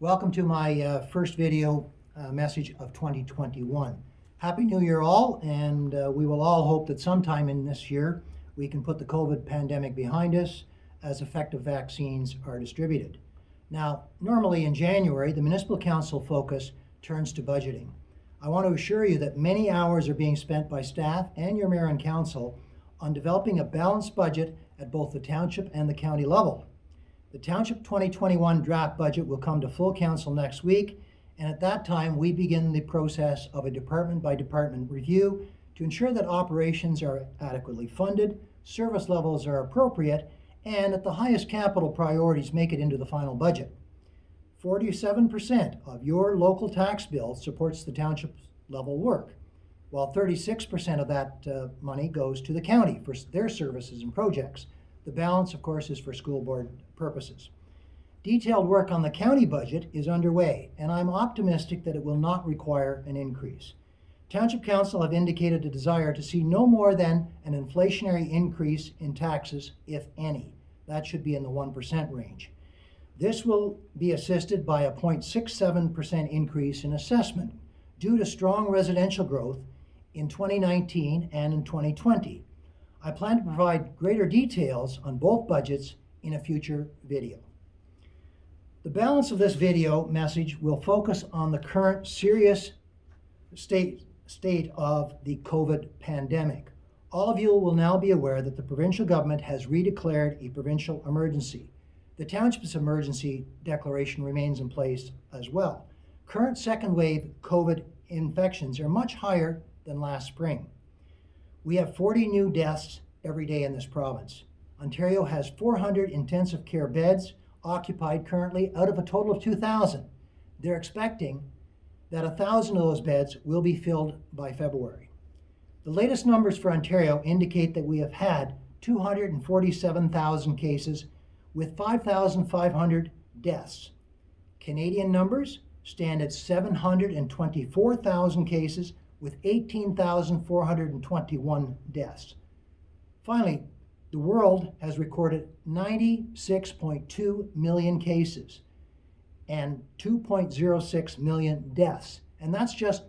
Welcome to my first video message of 2021. Happy New Year all, and we will all hope that sometime in this year we can put the COVID pandemic behind us as effective vaccines are distributed. Now, normally in January, the Municipal Council focus turns to budgeting. I want to assure you that many hours are being spent by staff and your mayor and council on developing a balanced budget at both the township and the county level. The Township 2021 draft budget will come to full council next week, and at that time we begin the process of a department by department review to ensure that operations are adequately funded, service levels are appropriate, and that the highest capital priorities make it into the final budget. 47% of your local tax bill supports the township's level work, while 36% of that money goes to the county for their services and projects. The balance, of course, is for school board purposes. Detailed work on the county budget is underway, and I'm optimistic that it will not require an increase. Township Council have indicated a desire to see no more than an inflationary increase in taxes, if any. That should be in the 1% range. This will be assisted by a 0.67% increase in assessment due to strong residential growth in 2019 and in 2020. I plan to provide greater details on both budgets in a future video. The balance of this video message will focus on the current serious state of the COVID pandemic. All of you will now be aware that the provincial government has redeclared a provincial emergency. The township's emergency declaration remains in place as well. Current second wave COVID infections are much higher than last spring. We have 40 new deaths every day in this province. Ontario has 400 intensive care beds occupied currently out of a total of 2,000. They're expecting that 1,000 of those beds will be filled by February. The latest numbers for Ontario indicate that we have had 247,000 cases with 5,500 deaths. Canadian numbers stand at 724,000 cases with 18,421 deaths. Finally, the world has recorded 96.2 million cases and 2.06 million deaths. And that's just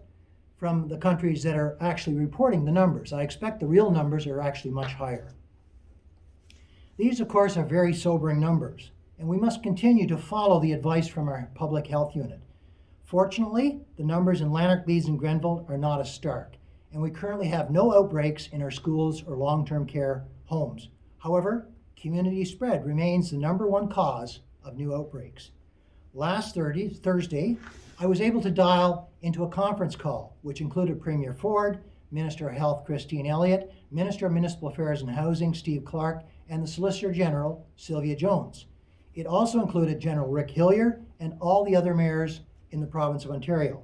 from the countries that are actually reporting the numbers. I expect the real numbers are actually much higher. These, of course, are very sobering numbers, and we must continue to follow the advice from our public health unit. Fortunately, the numbers in Lanark, Leeds, and Grenville are not as stark, and we currently have no outbreaks in our schools or long-term care homes. However, community spread remains the number one cause of new outbreaks. Last Thursday, I was able to dial into a conference call, which included Premier Ford, Minister of Health Christine Elliott, Minister of Municipal Affairs and Housing Steve Clark, and the Solicitor General Sylvia Jones. It also included General Rick Hillier and all the other mayors in the province of Ontario.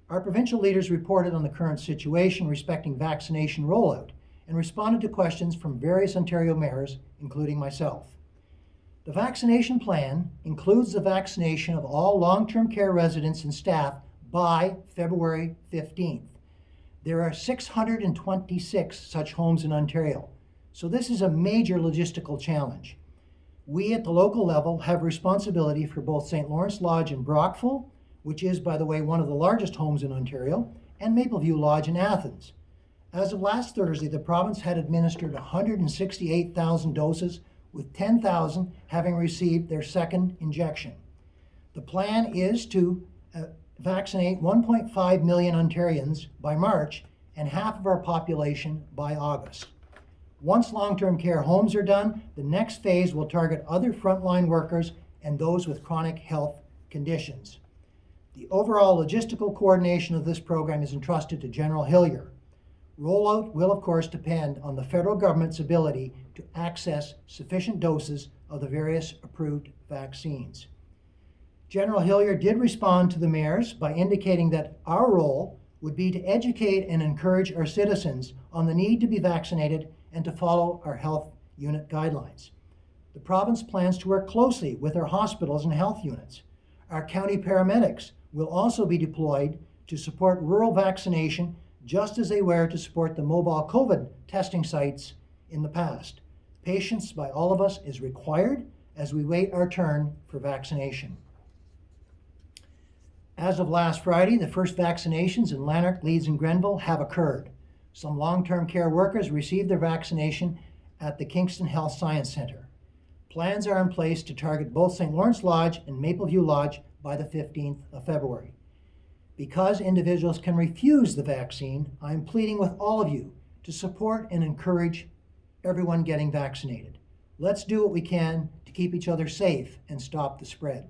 Our provincial leaders reported on the current situation respecting vaccination rollout and responded to questions from various Ontario mayors, including myself. The vaccination plan includes the vaccination of all long-term care residents and staff by February 15th. There are 626 such homes in Ontario, so this is a major logistical challenge. We at the local level have responsibility for both St. Lawrence Lodge in Brockville, which is, by the way, one of the largest homes in Ontario, and Mapleview Lodge in Athens. As of last Thursday, the province had administered 168,000 doses, with 10,000 having received their second injection. The plan is to vaccinate 1.5 million Ontarians by March and half of our population by August. Once long-term care homes are done, the next phase will target other frontline workers and those with chronic health conditions. The overall logistical coordination of this program is entrusted to General Hillier. Rollout will, of course, depend on the federal government's ability to access sufficient doses of the various approved vaccines. General Hillier did respond to the mayors by indicating that our role would be to educate and encourage our citizens on the need to be vaccinated and to follow our health unit guidelines. The province plans to work closely with our hospitals and health units. Our county paramedics will also be deployed to support rural vaccination, just as they were to support the mobile COVID testing sites in the past. Patience by all of us is required as we wait our turn for vaccination. As of last Friday, the first vaccinations in Lanark, Leeds, and Grenville have occurred. Some long-term care workers received their vaccination at the Kingston Health Science Centre. Plans are in place to target both St. Lawrence Lodge and Mapleview Lodge by the 15th of February. Because individuals can refuse the vaccine, I'm pleading with all of you to support and encourage everyone getting vaccinated. Let's do what we can to keep each other safe and stop the spread.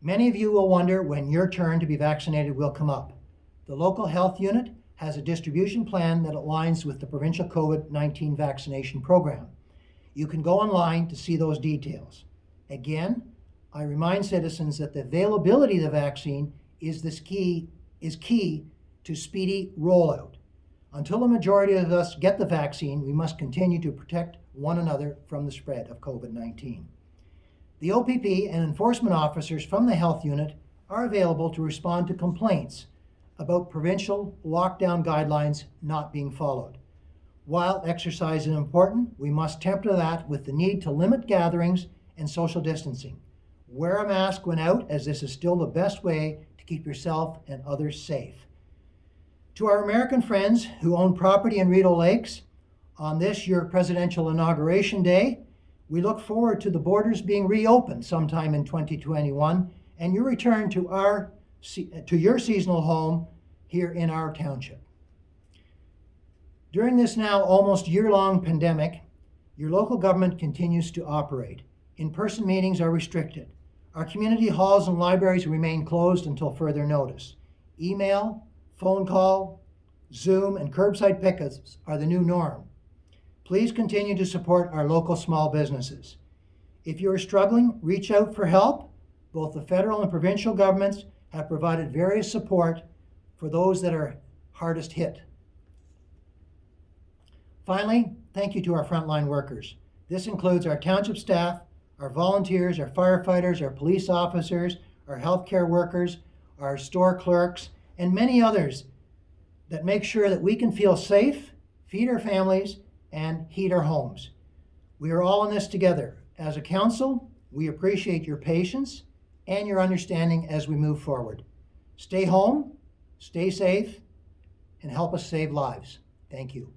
Many of you will wonder when your turn to be vaccinated will come up. The local health unit has a distribution plan that aligns with the provincial COVID-19 vaccination program. You can go online to see those details. Again, I remind citizens that the availability of the vaccine is key to speedy rollout. Until the majority of us get the vaccine, we must continue to protect one another from the spread of COVID-19. The OPP and enforcement officers from the health unit are available to respond to complaints about provincial lockdown guidelines not being followed. While exercise is important, we must temper that with the need to limit gatherings and social distancing. Wear a mask when out, as this is still the best way to keep yourself and others safe. To our American friends who own property in Rideau Lakes, on this your presidential inauguration day, we look forward to the borders being reopened sometime in 2021 and your return to your seasonal home here in our township. During this now almost year-long pandemic, your local government continues to operate. In-person meetings are restricted. Our community halls and libraries remain closed until further notice. Email, phone call, Zoom, and curbside pickups are the new norm. Please continue to support our local small businesses. If you are struggling, reach out for help. Both the federal and provincial governments have provided various support for those that are hardest hit. Finally, thank you to our frontline workers. This includes our township staff, our volunteers, our firefighters, our police officers, our healthcare workers, our store clerks, and many others that make sure that we can feel safe, feed our families, and heat our homes. We are all in this together. As a council, we appreciate your patience and your understanding as we move forward. Stay home, stay safe, and help us save lives. Thank you.